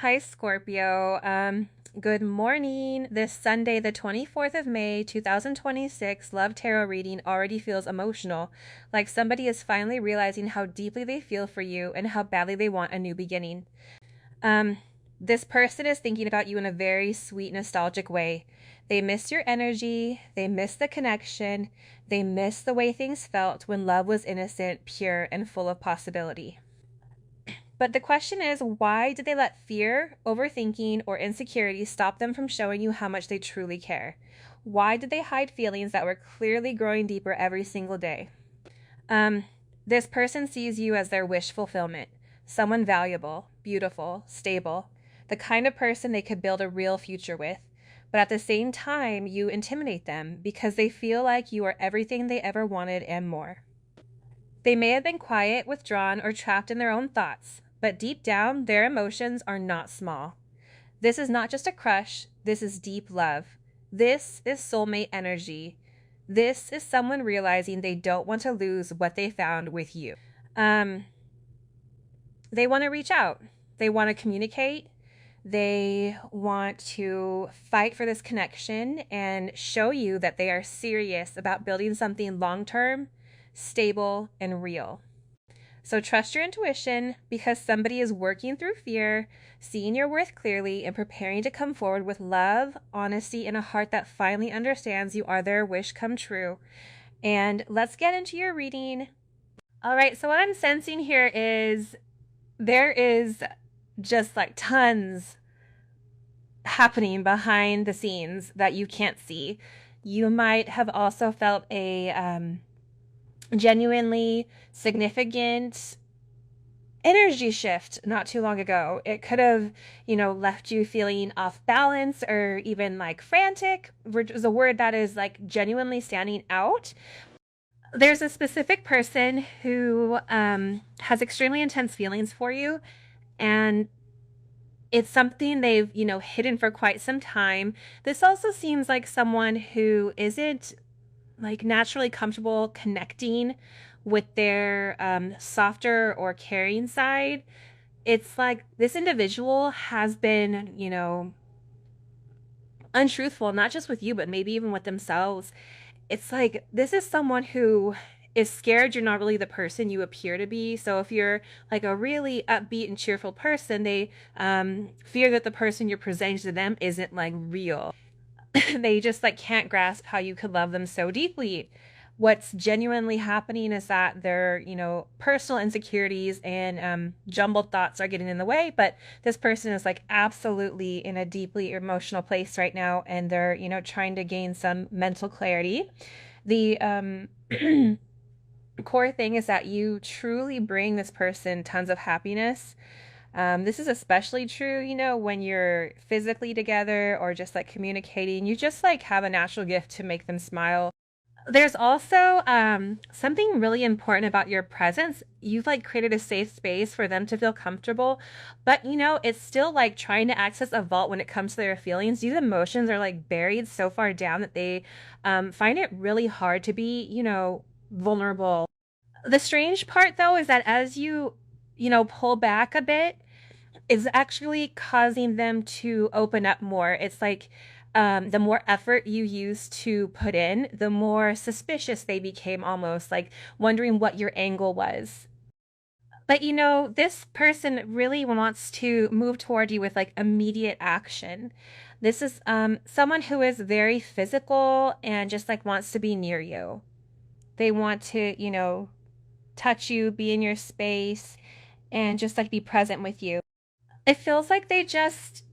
Hi, Scorpio. Good morning. This Sunday, the 24th of May, 2026, Love Tarot reading already feels emotional, like somebody is finally realizing how deeply they feel for you and how badly they want a new beginning. Um, this person is thinking about you in a very sweet, nostalgic way. They miss your energy, they miss the connection, they miss the way things felt when love was innocent, pure, and full of possibility. But the question is, why did they let fear, overthinking, or insecurity stop them from showing you how much they truly care? Why did they hide feelings that were clearly growing deeper every single day? Um, this person sees you as their wish fulfillment, someone valuable, beautiful, stable, the kind of person they could build a real future with. But at the same time, you intimidate them because they feel like you are everything they ever wanted and more. They may have been quiet, withdrawn, or trapped in their own thoughts, but deep down, their emotions are not small. This is not just a crush, this is deep love. This is soulmate energy. This is someone realizing they don't want to lose what they found with you. Um, they want to reach out, they want to communicate, they want to fight for this connection and show you that they are serious about building something long term, stable, and real. So trust your intuition because somebody is working through fear, seeing your worth clearly, and preparing to come forward with love, honesty, and a heart that finally understands you are their wish come true. And let's get into your reading. All right, so what I'm sensing here is there is just like tons happening behind the scenes that you can't see. You might have also felt a genuinely significant energy shift not too long ago. It could have, left you feeling off balance or even like frantic, which is a word that is like genuinely standing out. There's a specific person who has extremely intense feelings for you, and it's something they've, hidden for quite some time. This also seems like someone who isn't like naturally comfortable connecting with their softer or caring side. It's like this individual has been, untruthful, not just with you, but maybe even with themselves. It's like this is someone who is scared you're not really the person you appear to be. So if you're like a really upbeat and cheerful person, they fear that the person you're presenting to them isn't like real. They just like can't grasp how you could love them so deeply. What's genuinely happening is that their, personal insecurities and jumbled thoughts are getting in the way. But this person is like absolutely in a deeply emotional place right now, and they're, trying to gain some mental clarity. The core thing is that you truly bring this person tons of happiness. This is especially true, when you're physically together or just like communicating. You just like have a natural gift to make them smile. There's also something really important about your presence. You've like created a safe space for them to feel comfortable, but it's still like trying to access a vault when it comes to their feelings. These emotions are like buried so far down that they find it really hard to be, vulnerable. The strange part though is that as you, pull back a bit, is actually causing them to open up more. It's like the more effort you use to put in, the more suspicious they became, almost like wondering what your angle was. But this person really wants to move toward you with like immediate action. This is someone who is very physical and just like wants to be near you. They want to, touch you, be in your space, and just like be present with you. It feels like they just,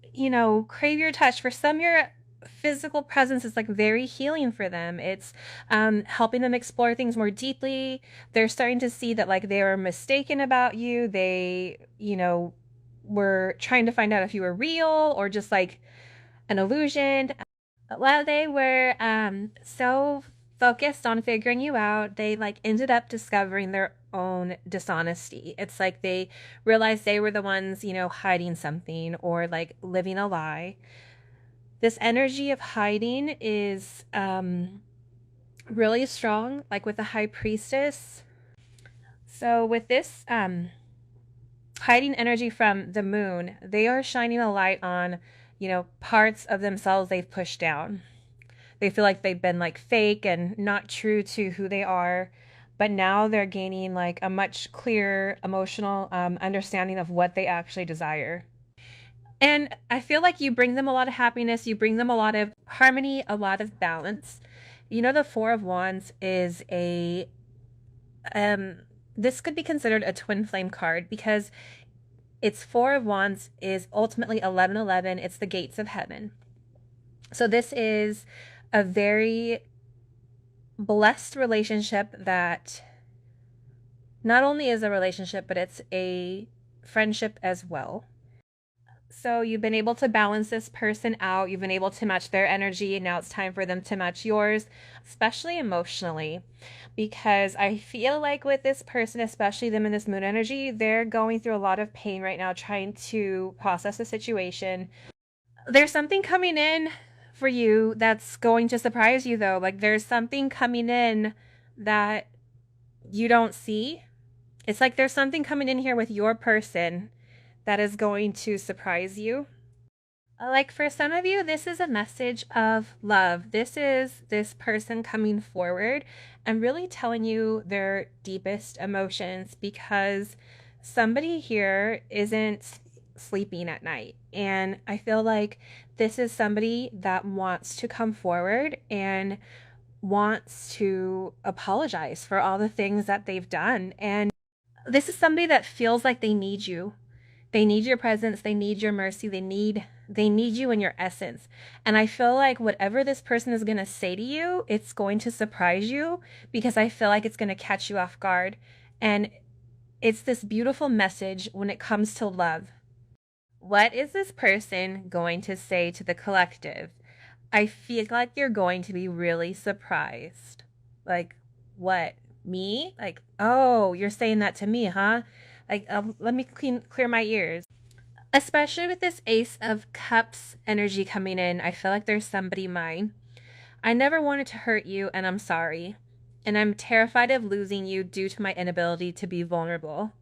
crave your touch. For some, your physical presence is like very healing for them. It's helping them explore things more deeply. They're starting to see that like they were mistaken about you. They, were trying to find out if you were real or just like an illusion. While they were so focused on figuring you out, they like ended up discovering their own dishonesty. It's like they realized they were the ones, hiding something or like living a lie. This energy of hiding is really strong, like with the high priestess. So with this hiding energy from the moon. They are shining a light on, parts of themselves they've pushed down. They feel like they've been like fake and not true to who they are, but now they're gaining like a much clearer emotional understanding of what they actually desire. And I feel like you bring them a lot of happiness, you bring them a lot of harmony, a lot of balance. The Four of Wands is this could be considered a twin flame card because it's Four of Wands is ultimately 1111. It's the gates of heaven. So this is a very blessed relationship that not only is a relationship, but it's a friendship as well. So you've been able to balance this person out. You've been able to match their energy, and now it's time for them to match yours, especially emotionally, because I feel like with this person, especially them in this moon energy, they're going through a lot of pain right now, trying to process the situation. There's something coming in for you that's going to surprise you, though. Like there's something coming in that you don't see. It's like there's something coming in here with your person that is going to surprise you. Like for some of you, this is a message of love. This is this person coming forward and really telling you their deepest emotions, because somebody here isn't sleeping at night. And I feel like this is somebody that wants to come forward and wants to apologize for all the things that they've done. And this is somebody that feels like they need you. They need your presence. They need your mercy. They need you in your essence. And I feel like whatever this person is going to say to you, it's going to surprise you, because I feel like it's going to catch you off guard. And it's this beautiful message when it comes to love. What is this person going to say to the collective? I feel like you're going to be really surprised. Like, what? Me? Like, oh, you're saying that to me, huh? Like, let me clear my ears. Especially with this Ace of Cups energy coming in, I feel like there's somebody mine. I never wanted to hurt you, and I'm sorry. And I'm terrified of losing you due to my inability to be vulnerable.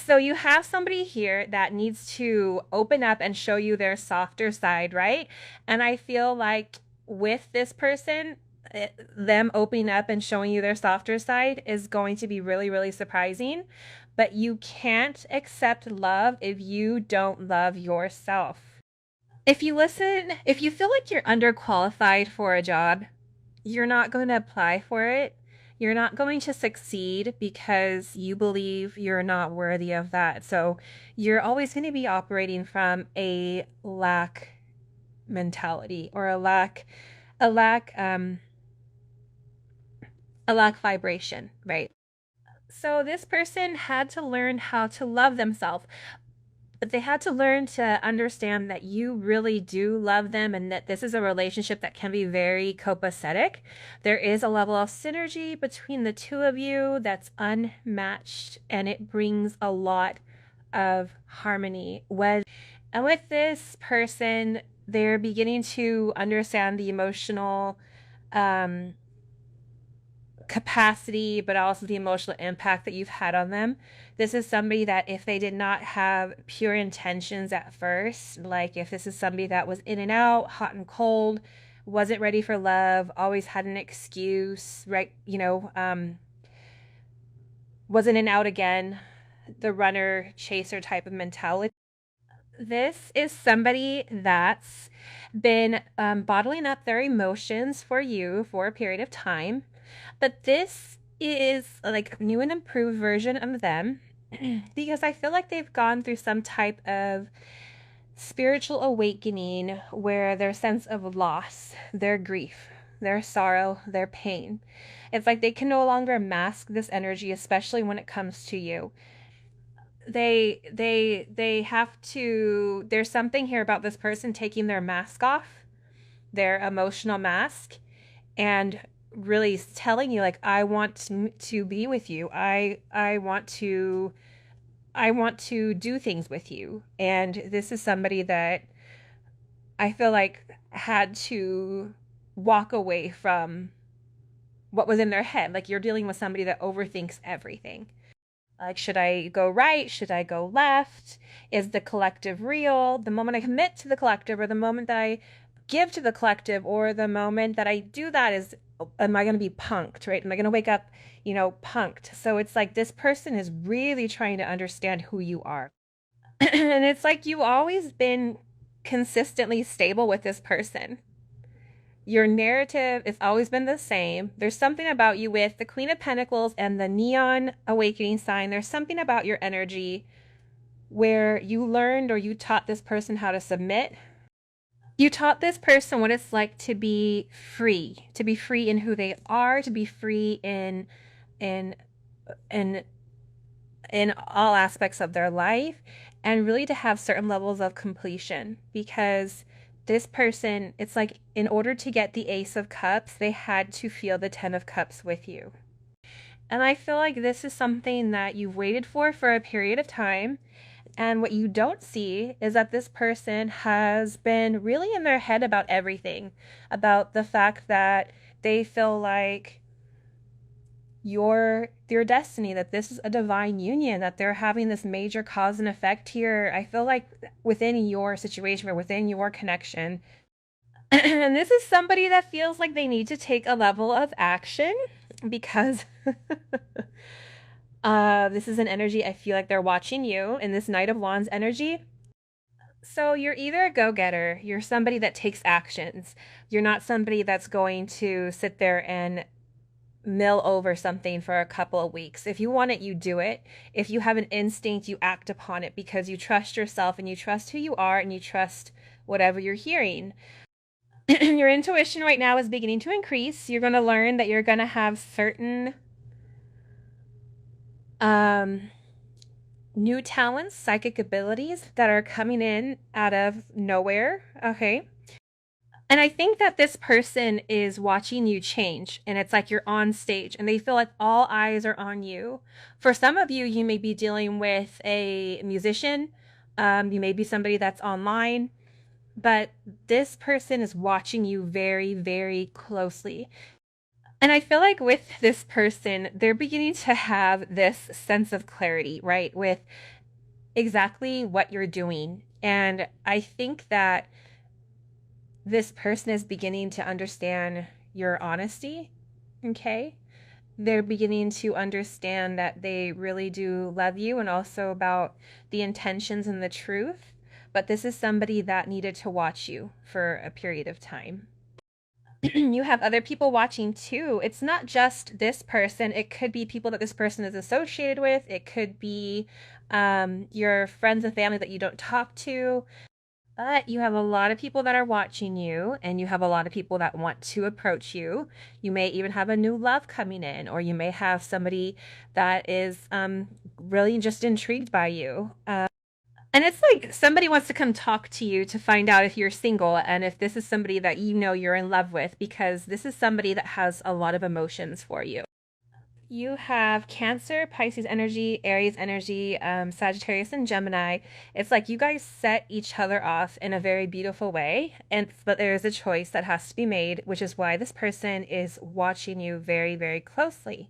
So you have somebody here that needs to open up and show you their softer side, right? And I feel like with this person, them opening up and showing you their softer side is going to be really, really surprising. But you can't accept love if you don't love yourself. If you feel like you're underqualified for a job, you're not going to apply for it. You're not going to succeed because you believe you're not worthy of that. So you're always going to be operating from a lack mentality, or a lack vibration, right? So this person had to learn how to love themselves, but they had to learn to understand that you really do love them, and that this is a relationship that can be very copacetic. There is a level of synergy between the two of you that's unmatched, and it brings a lot of harmony. And with this person, they're beginning to understand the emotional capacity, but also the emotional impact that you've had on them. This is somebody that if they did not have pure intentions at first, like if this is somebody that was in and out, hot and cold, wasn't ready for love, always had an excuse, right? Was in and out again, the runner chaser type of mentality. This is somebody that's been bottling up their emotions for you for a period of time. But this is like a new and improved version of them, because I feel like they've gone through some type of spiritual awakening where their sense of loss, their grief, their sorrow, their pain, it's like they can no longer mask this energy, especially when it comes to you. They have to, there's something here about this person taking their mask off, their emotional mask, and really telling you, like, I want to be with you. I want to do things with you. And this is somebody that I feel like had to walk away from what was in their head. Like, you're dealing with somebody that overthinks everything. Like, should I go right? Should I go left? Is the collective real? The moment I commit to the collective, or the moment that I give to the collective, or the moment that I do that is, am I going to be punked, right? Am I going to wake up, punked? So it's like this person is really trying to understand who you are. And it's like you've always been consistently stable with this person. Your narrative has always been the same. There's something about you with the Queen of Pentacles and the Neon Awakening sign. There's something about your energy where you learned or you taught this person how to submit. You taught this person what it's like to be free in who they are, to be free in in in all aspects of their life, and really to have certain levels of completion. Because this person, it's like in order to get the Ace of Cups, they had to feel the Ten of Cups with you. And I feel like this is something that you've waited for a period of time. And what you don't see is that this person has been really in their head about everything, about the fact that they feel like your destiny, that this is a divine union, that they're having this major cause and effect here. I feel like within your situation or within your connection. And this is somebody that feels like they need to take a level of action because this is an energy I feel like they're watching you in this Knight of Wands energy. So you're either a go-getter, you're somebody that takes actions. You're not somebody that's going to sit there and mill over something for a couple of weeks. If you want it, you do it. If you have an instinct, you act upon it because you trust yourself and you trust who you are and you trust whatever you're hearing. Your intuition right now is beginning to increase. You're going to learn that you're going to have certain new talents, psychic abilities that are coming in out of nowhere. Okay. And I think that this person is watching you change, and it's like you're on stage and they feel like all eyes are on you. For some of you, you may be dealing with a musician. You may be somebody that's online, but this person is watching you very, very closely. And I feel like with this person, they're beginning to have this sense of clarity, right? With exactly what you're doing. And I think that this person is beginning to understand your honesty, okay? They're beginning to understand that they really do love you, and also about the intentions and the truth. But this is somebody that needed to watch you for a period of time. You have other people watching too. It's not just this person. It could be people that this person is associated with. It could be your friends and family that you don't talk to. But you have a lot of people that are watching you, and you have a lot of people that want to approach you. You may even have a new love coming in, or you may have somebody that is really just intrigued by you. And it's like somebody wants to come talk to you to find out if you're single and if this is somebody that you know you're in love with, because this is somebody that has a lot of emotions for you. You have Cancer, Pisces energy, Aries energy, Sagittarius, and Gemini. It's like you guys set each other off in a very beautiful way, but there is a choice that has to be made, which is why this person is watching you very, very closely.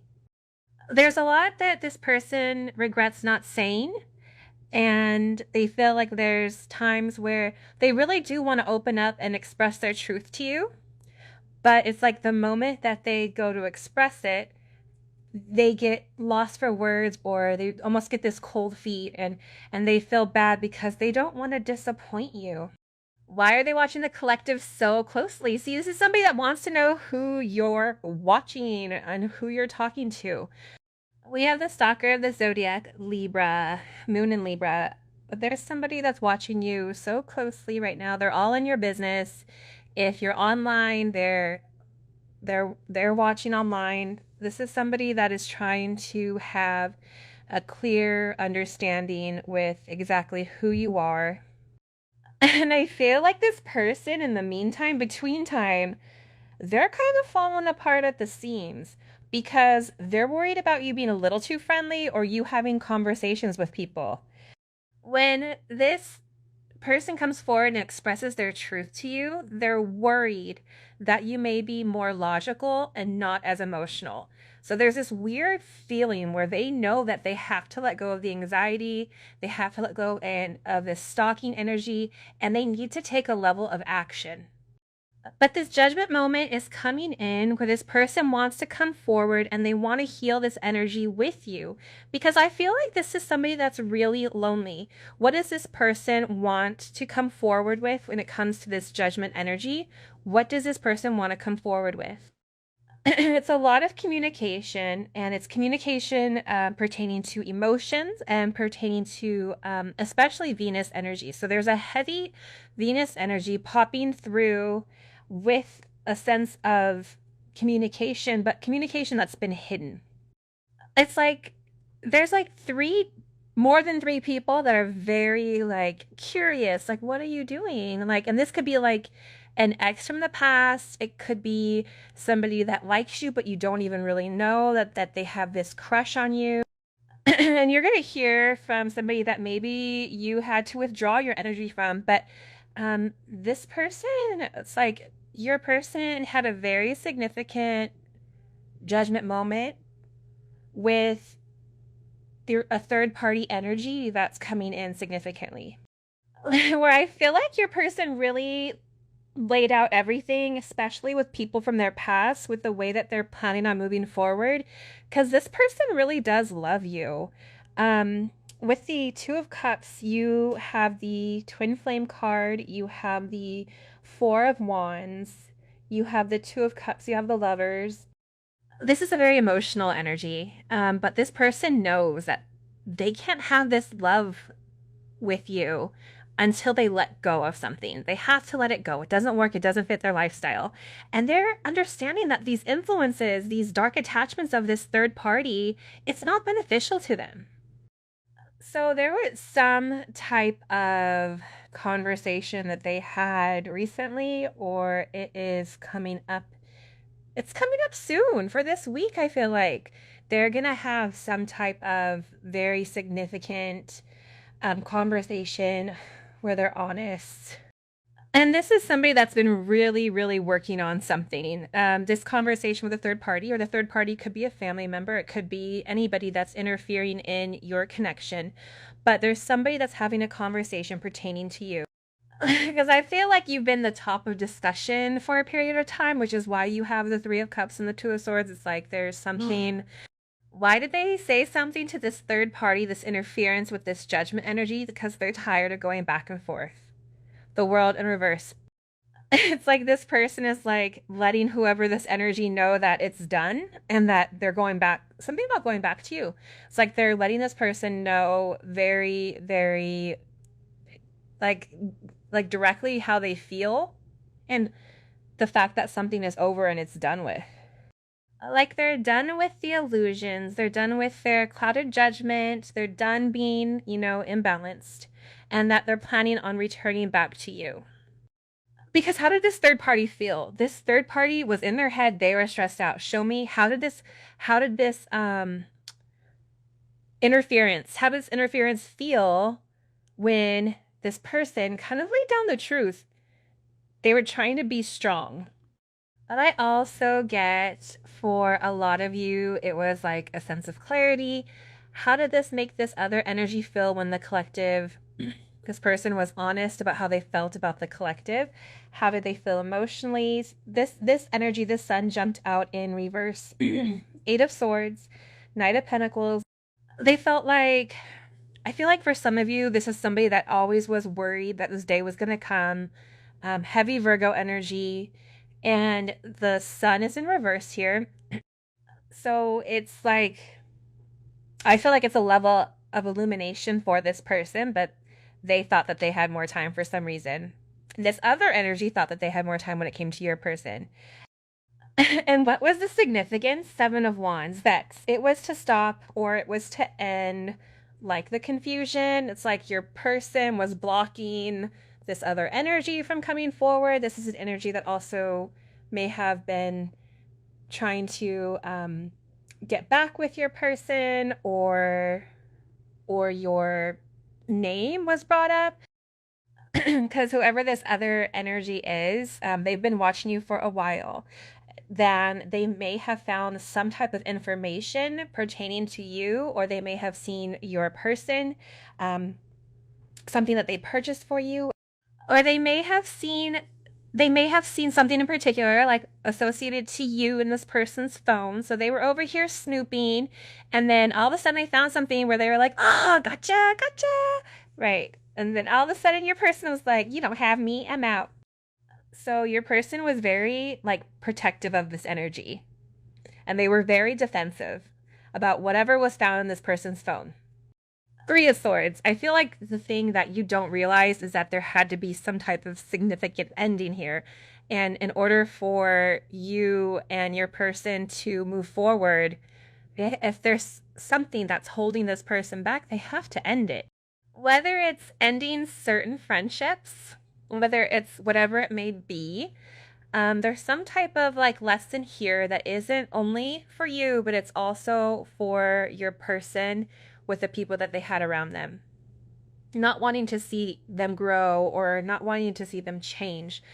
There's a lot that this person regrets not saying, and they feel like there's times where they really do want to open up and express their truth to you, but it's like the moment that they go to express it, they get lost for words, or they almost get this cold feet, and they feel bad because they don't want to disappoint you. Why are they watching the collective so closely? See, this is somebody that wants to know who you're watching and who you're talking to. We have the stalker of the zodiac, Libra, moon in Libra. But there's somebody that's watching you so closely right now. They're all in your business. If you're online, they're watching online. This is somebody that is trying to have a clear understanding with exactly who you are. And I feel like this person, in the meantime, between time, they're kind of falling apart at the seams because they're worried about you being a little too friendly or you having conversations with people. When this person comes forward and expresses their truth to you, they're worried that you may be more logical and not as emotional. So there's this weird feeling where they know that they have to let go of the anxiety, they have to let go of this stalking energy, and they need to take a level of action. But this judgment moment is coming in where this person wants to come forward and they want to heal this energy with you. Because I feel like this is somebody that's really lonely. What does this person want to come forward with when it comes to this judgment energy? What does this person want to come forward with? It's a lot of communication, and it's communication pertaining to emotions and pertaining to especially Venus energy. So there's a heavy Venus energy popping through with a sense of communication, but communication that's been hidden. It's like there's like more than three people that are very like curious, like, what are you doing? Like, and this could be like an ex from the past. It could be somebody that likes you, but you don't even really know that they have this crush on you. And you're going to hear from somebody that maybe you had to withdraw your energy from, but this person, it's like your person had a very significant judgment moment with a third party energy that's coming in significantly. Where I feel like your person really laid out everything, especially with people from their past, with the way that they're planning on moving forward, because this person really does love you. With the Two of Cups, you have the Twin Flame card, you have the Four of Wands, you have the Two of Cups, you have the Lovers. This is a very emotional energy, but this person knows that they can't have this love with you until they let go of something. They have to let it go. It doesn't work. It doesn't fit their lifestyle. And they're understanding that these influences, these dark attachments of this third party, it's not beneficial to them. So there was some type of conversation that they had recently, or it is coming up. It's coming up soon for this week, I feel like. They're going to have some type of very significant conversation where they're honest. And this is somebody that's been really, really working on something. This conversation with a third party, or the third party could be a family member. It could be anybody that's interfering in your connection. But there's somebody that's having a conversation pertaining to you. Because I feel like you've been the top of discussion for a period of time, which is why you have the Three of Cups and the Two of Swords. It's like there's something. Why did they say something to this third party, this interference with this judgment energy? Because they're tired of going back and forth. The World in reverse. It's like this person is like letting whoever this energy know that it's done and that they're going back. Something about going back to you. It's like they're letting this person know very, very like directly how they feel and the fact that something is over and it's done with. Like they're done with the illusions, they're done with their clouded judgment, they're done being, imbalanced, and that they're planning on returning back to you. Because how did this third party feel? This third party was in their head, they were stressed out. Show me, how did this interference feel when this person kind of laid down the truth? They were trying to be strong. But I also get, for a lot of you, it was like a sense of clarity. How did this make this other energy feel when the collective, this person was honest about how they felt about the collective? How did they feel emotionally? This energy, this sun jumped out in reverse. Eight of Swords, Knight of Pentacles. They felt like, I feel like for some of you, this is somebody that always was worried that this day was going to come. Heavy Virgo energy. And the sun is in reverse here. So it's like, I feel like it's a level of illumination for this person, but they thought that they had more time for some reason. This other energy thought that they had more time when it came to your person. And what was the significance? Seven of Wands. Vex. It was to stop, or it was to end, like the confusion. It's like your person was blocking this other energy from coming forward. This is an energy that also may have been trying to get back with your person, or your name was brought up. Because whoever this other energy is, they've been watching you for a while. then they may have found some type of information pertaining to you, or they may have seen your person, something that they purchased for you, or they may have seen something in particular like associated to you in this person's phone. So they were over here snooping, and then all of a sudden they found something where they were like, oh, gotcha, right? And then all of a sudden your person was like, you don't have me, I'm out. So your person was very like protective of this energy, and they were very defensive about whatever was found in this person's phone. Three of Swords. I feel like the thing that you don't realize is that there had to be some type of significant ending here. And in order for you and your person to move forward, if there's something that's holding this person back, they have to end it. Whether it's ending certain friendships, whether it's whatever it may be, there's some type of like lesson here that isn't only for you, but it's also for your person with the people that they had around them. Not wanting to see them grow or not wanting to see them change.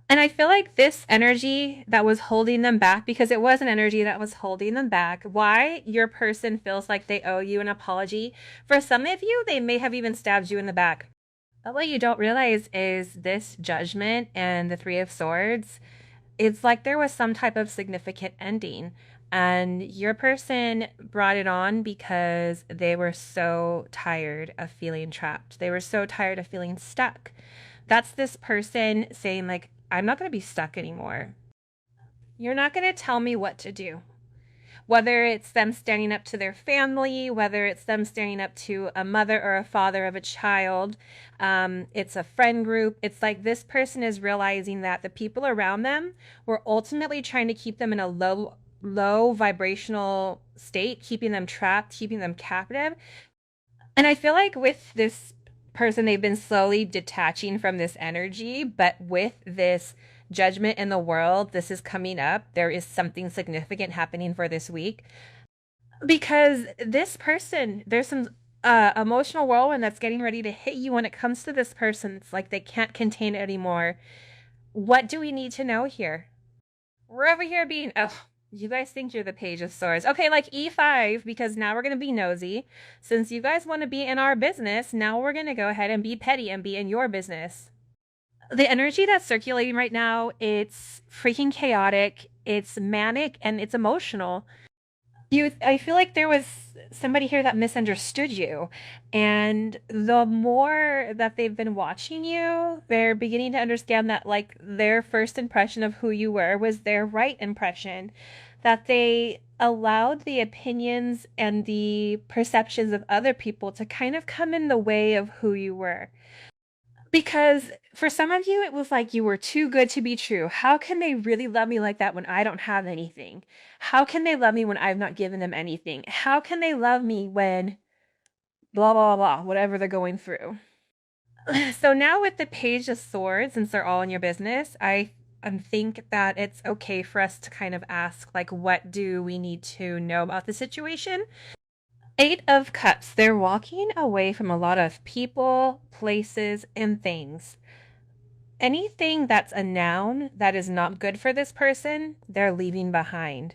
And I feel like this energy that was holding them back, because it was an energy that was holding them back, why your person feels like they owe you an apology. For some of you, they may have even stabbed you in the back. But what you don't realize is this Judgment and the Three of Swords, it's like there was some type of significant ending. And your person brought it on because they were so tired of feeling trapped. They were so tired of feeling stuck. That's this person saying, like, I'm not going to be stuck anymore. You're not going to tell me what to do. Whether it's them standing up to their family, whether it's them standing up to a mother or a father of a child, it's a friend group. It's like this person is realizing that the people around them were ultimately trying to keep them in a low vibrational state, keeping them trapped, keeping them captive. And I feel like with this person, they've been slowly detaching from this energy, but with this Judgment in the world, this is coming up. There is something significant happening for this week, because this person, there's some emotional whirlwind that's getting ready to hit you when it comes to this person. It's like they can't contain it anymore. What do we need to know here? We're over here being, oh, you guys think you're the Page of Swords. Okay, like E5, because now we're going to be nosy. Since you guys want to be in our business, now we're going to go ahead and be petty and be in your business. The energy that's circulating right now, it's freaking chaotic, it's manic, and it's emotional. I feel like there was somebody here that misunderstood you, and the more that they've been watching you, they're beginning to understand that like their first impression of who you were was their right impression, that they allowed the opinions and the perceptions of other people to kind of come in the way of who you were. Because for some of you, it was like you were too good to be true. How can they really love me like that when I don't have anything? How can they love me when I've not given them anything? How can they love me when blah, blah, blah, whatever they're going through? So now with the Page of Swords, since they're all in your business, I think that it's okay for us to kind of ask, like, what do we need to know about the situation? Eight of Cups. They're walking away from a lot of people, places, and things. Anything that's a noun that is not good for this person, they're leaving behind.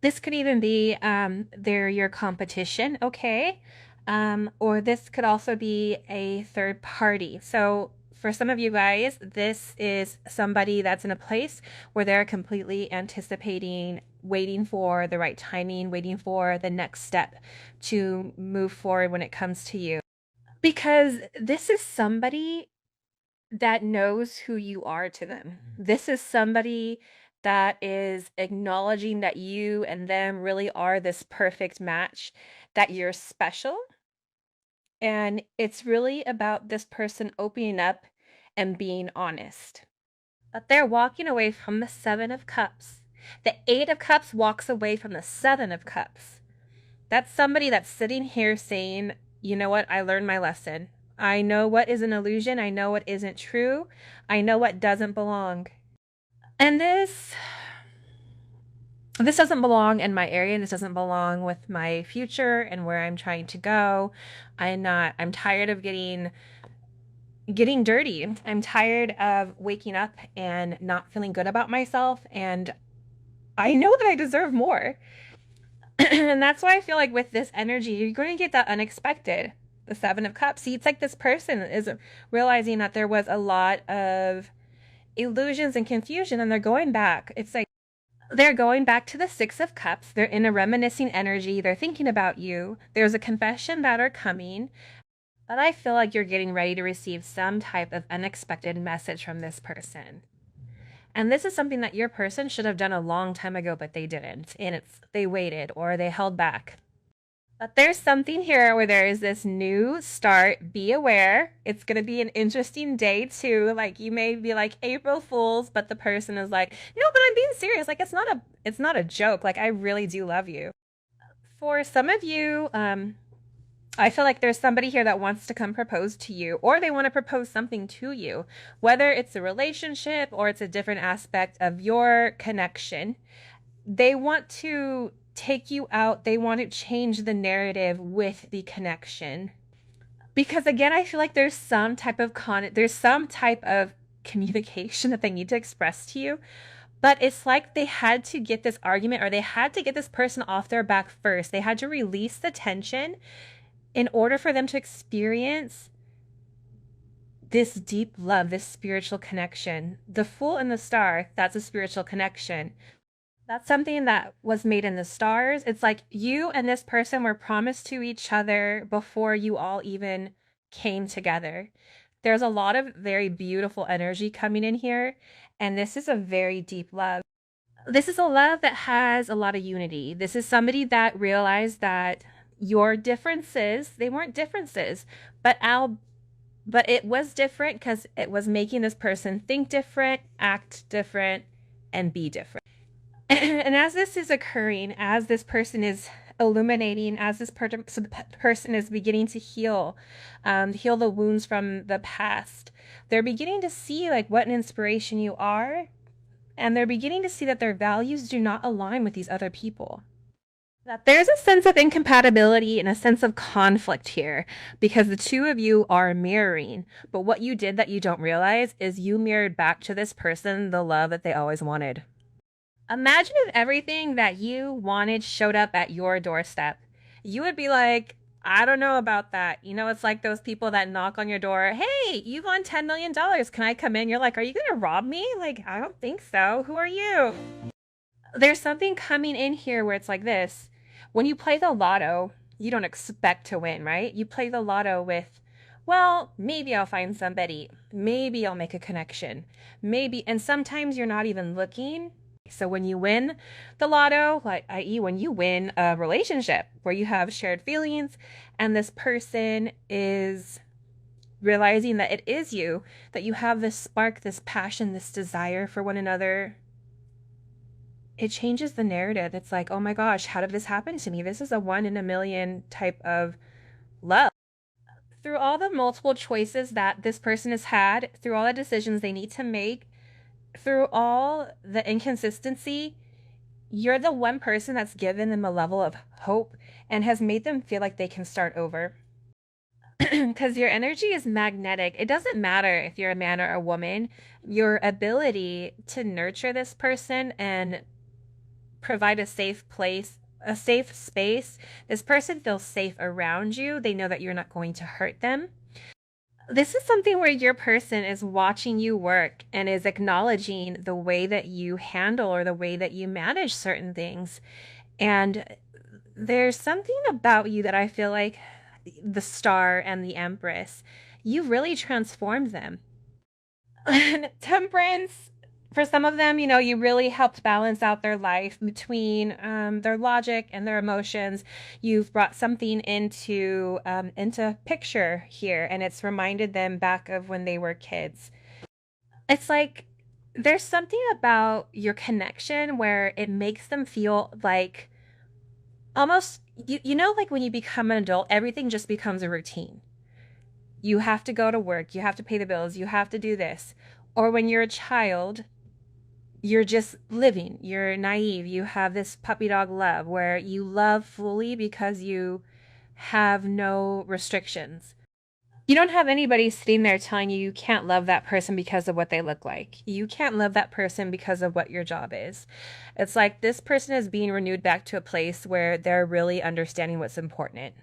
This could even be they're your competition, okay? Or this could also be a third party. So for some of you guys, this is somebody that's in a place where they're completely anticipating, waiting for the right timing, waiting for the next step to move forward when it comes to you. Because this is somebody that knows who you are to them. This is somebody that is acknowledging that you and them really are this perfect match, that you're special. And it's really about this person opening up and being honest. But they're walking away from the Seven of Cups. The Eight of Cups walks away from the Seven of Cups. That's somebody that's sitting here saying, you know what, I learned my lesson. I know what is an illusion. I know what isn't true. I know what doesn't belong. And this doesn't belong in my area, and this doesn't belong with my future and where I'm trying to go. I'm tired of getting dirty. I'm tired of waking up and not feeling good about myself and I know that I deserve more. And that's why I feel like with this energy, you're going to get that unexpected. The Seven of Cups. See, it's like this person is realizing that there was a lot of illusions and confusion, and they're going back. It's like they're going back to the Six of Cups. They're in a reminiscing energy. They're thinking about you. There's a confession that are coming. But I feel like you're getting ready to receive some type of unexpected message from this person. And this is something that your person should have done a long time ago, but they didn't. And they waited or they held back. But there's something here where there is this new start. Be aware. It's going to be an interesting day too. Like you may be like April Fools, but the person is like, no, but I'm being serious. Like it's not a joke. Like I really do love you. For some of you, I feel like there's somebody here that wants to come propose to you, or they want to propose something to you, whether it's a relationship or it's a different aspect of your connection. They want to take you out. They want to change the narrative with the connection. Because again, I feel like there's some type of communication that they need to express to you. But it's like they had to get this argument or they had to get this person off their back first. They had to release the tension in order for them to experience this deep love, this spiritual connection. The Fool and the Star, that's a spiritual connection. That's something that was made in the stars. It's like you and this person were promised to each other before you all even came together. There's a lot of very beautiful energy coming in here, and this is a very deep love. This is a love that has a lot of unity. This is somebody that realized that your differences, they weren't differences, but it was different because it was making this person think different, act different, and be different. And as this is occurring, as this person is illuminating, as this person is beginning to heal the wounds from the past, they're beginning to see like what an inspiration you are, and they're beginning to see that their values do not align with these other people. That there's a sense of incompatibility and a sense of conflict here because the two of you are mirroring. But what you did that you don't realize is you mirrored back to this person the love that they always wanted. Imagine if everything that you wanted showed up at your doorstep. You would be like, I don't know about that. You know, it's like those people that knock on your door. Hey, you won $10 million. Can I come in? You're like, are you going to rob me? Like, I don't think so. Who are you? There's something coming in here where it's like this. When you play the lotto, you don't expect to win, right? You play the lotto with, well, maybe I'll find somebody. Maybe I'll make a connection. Maybe. And sometimes you're not even looking. So when you win the lotto, like i.e. when you win a relationship where you have shared feelings and this person is realizing that it is you, that you have this spark, this passion, this desire for one another, it changes the narrative. It's like, oh my gosh, how did this happen to me? This is a 1 in a million type of love. Through all the multiple choices that this person has had, through all the decisions they need to make, through all the inconsistency, you're the one person that's given them a level of hope and has made them feel like they can start over. Because your energy is magnetic. It doesn't matter if you're a man or a woman. Your ability to nurture this person and provide a safe place, a safe space. This person feels safe around you. They know that you're not going to hurt them. This is something where your person is watching you work and is acknowledging the way that you handle or the way that you manage certain things. And there's something about you that I feel like the Star and the Empress, you really transformed them. And Temperance, for some of them, you know, you really helped balance out their life between their logic and their emotions. You've brought something into picture here, and it's reminded them back of when they were kids. It's like there's something about your connection where it makes them feel like almost, you know, like when you become an adult, everything just becomes a routine. You have to go to work, you have to pay the bills, you have to do this. Or when you're a child, you're just living, you're naive, you have this puppy dog love where you love fully because you have no restrictions. You don't have anybody sitting there telling you you can't love that person because of what they look like. You can't love that person because of what your job is. It's like this person is being renewed back to a place where they're really understanding what's important.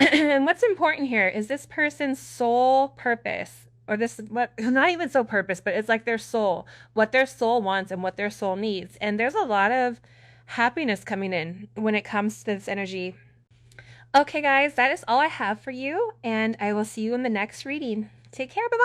And what's important here is this person's sole purpose, or this, what, not even so purpose, but it's like their soul, what their soul wants and what their soul needs. And there's a lot of happiness coming in when it comes to this energy. Okay, guys, that is all I have for you, and I will see you in the next reading. Take care. Bye-bye.